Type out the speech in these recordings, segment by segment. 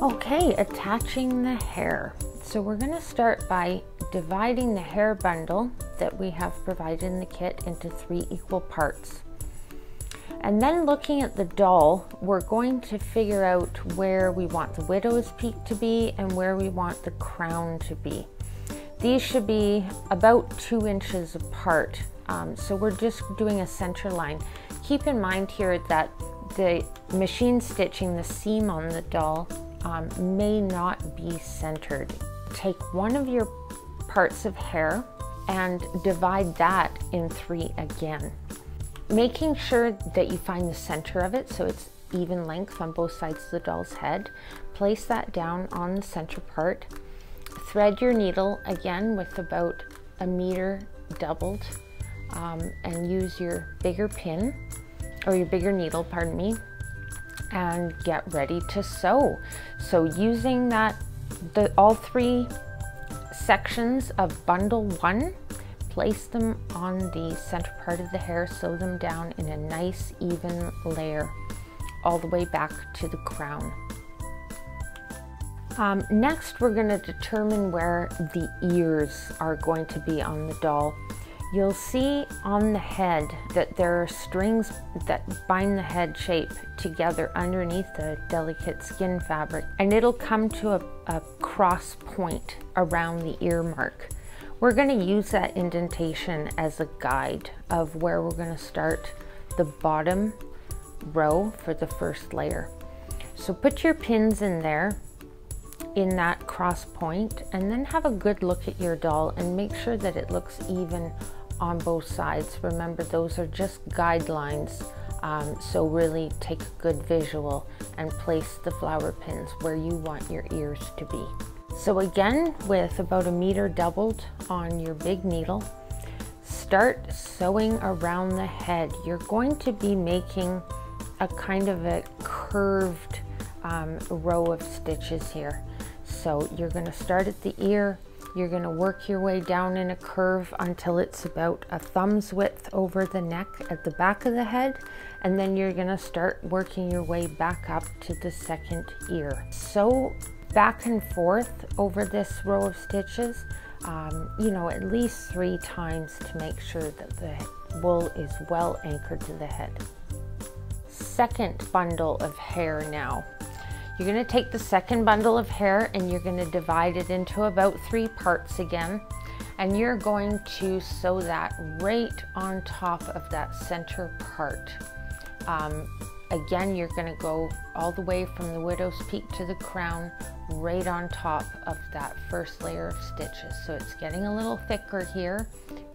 Okay, attaching the hair. So we're going to start by dividing the hair bundle that we have provided in the kit into 3 equal parts. And then looking at the doll, we're going to figure out where we want the widow's peak to be and where we want the crown to be. These should be about 2 inches apart. So we're just doing a center line. Keep in mind here that the machine stitching, the seam on the doll, may not be centered. Take one of your parts of hair and divide that in 3 again. Making sure that you find the center of it so it's even length on both sides of the doll's head. Place that down on the center part. Thread your needle again with about 1 meter doubled, and use your bigger pin, or your bigger needle, pardon me, and get ready to sew. So using that, all 3 sections of bundle 1, place them on the center part of the hair, sew them down in a nice even layer all the way back to the crown. Next, we're going to determine where the ears are going to be on the doll. You'll see on the head that there are strings that bind the head shape together underneath the delicate skin fabric, and it'll come to a cross point around the ear mark. We're going to use that indentation as a guide of where we're going to start the bottom row for the first layer. So put your pins in there, in that cross point, and then have a good look at your doll and make sure that it looks even on both sides. Remember, those are just guidelines, so really take a good visual and place the flower pins where you want your ears to be. So again, with about 1 meter doubled on your big needle, start sewing around the head. You're going to be making a kind of a curved row of stitches here. So you're going to start at the ear, you're going to work your way down in a curve until it's about a thumb's width over the neck at the back of the head, and then you're going to start working your way back up to the second ear. Sew back and forth over this row of stitches, you know, at least 3 times to make sure that the wool is well anchored to the head. Second bundle of hair now. You're going to take the second bundle of hair and you're going to divide it into about 3 parts again, and you're going to sew that right on top of that center part. Again, you're going to go all the way from the widow's peak to the crown, right on top of that first layer of stitches. So it's getting a little thicker here.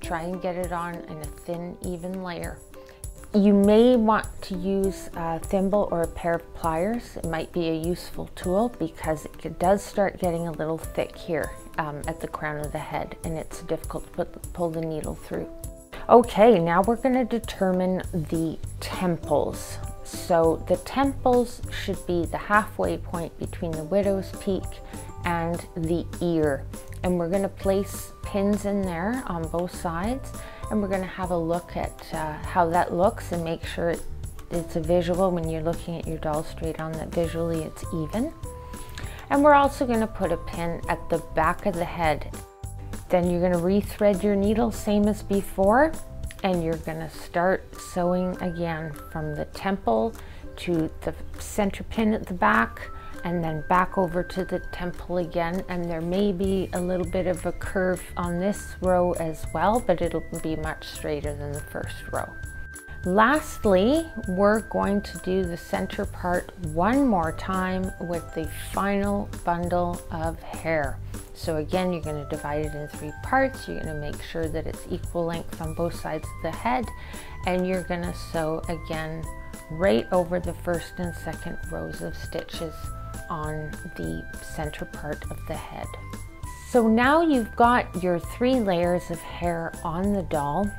Try and get it on in a thin, even layer. You may want to use a thimble or a pair of pliers. It might be a useful tool because it does start getting a little thick here at the crown of the head, and it's difficult to pull the needle through. Okay, now we're going to determine the temples. So the temples should be the halfway point between the widow's peak and the ear. And we're going to place pins in there on both sides, and we're going to have a look at how that looks and make sure it's a visual when you're looking at your doll straight on, that visually it's even. And we're also going to put a pin at the back of the head. Then you're going to rethread your needle same as before, and you're going to start sewing again from the temple to the center pin at the back, and then back over to the temple again. And there may be a little bit of a curve on this row as well, but it'll be much straighter than the first row. Lastly, we're going to do the center part one more time with the final bundle of hair. So again, you're going to divide it in 3 parts. You're going to make sure that it's equal length on both sides of the head, and you're going to sew again right over the first and second rows of stitches on the center part of the head. So now you've got your 3 layers of hair on the doll,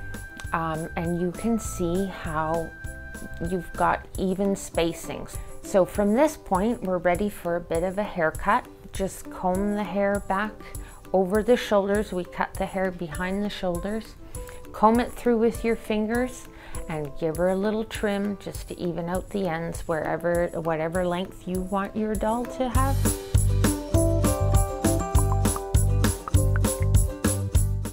and you can see how you've got even spacings. So from this point, we're ready for a bit of a haircut. Just comb the hair back over the shoulders. We cut the hair behind the shoulders. Comb it through with your fingers and give her a little trim just to even out the ends whatever length you want your doll to have.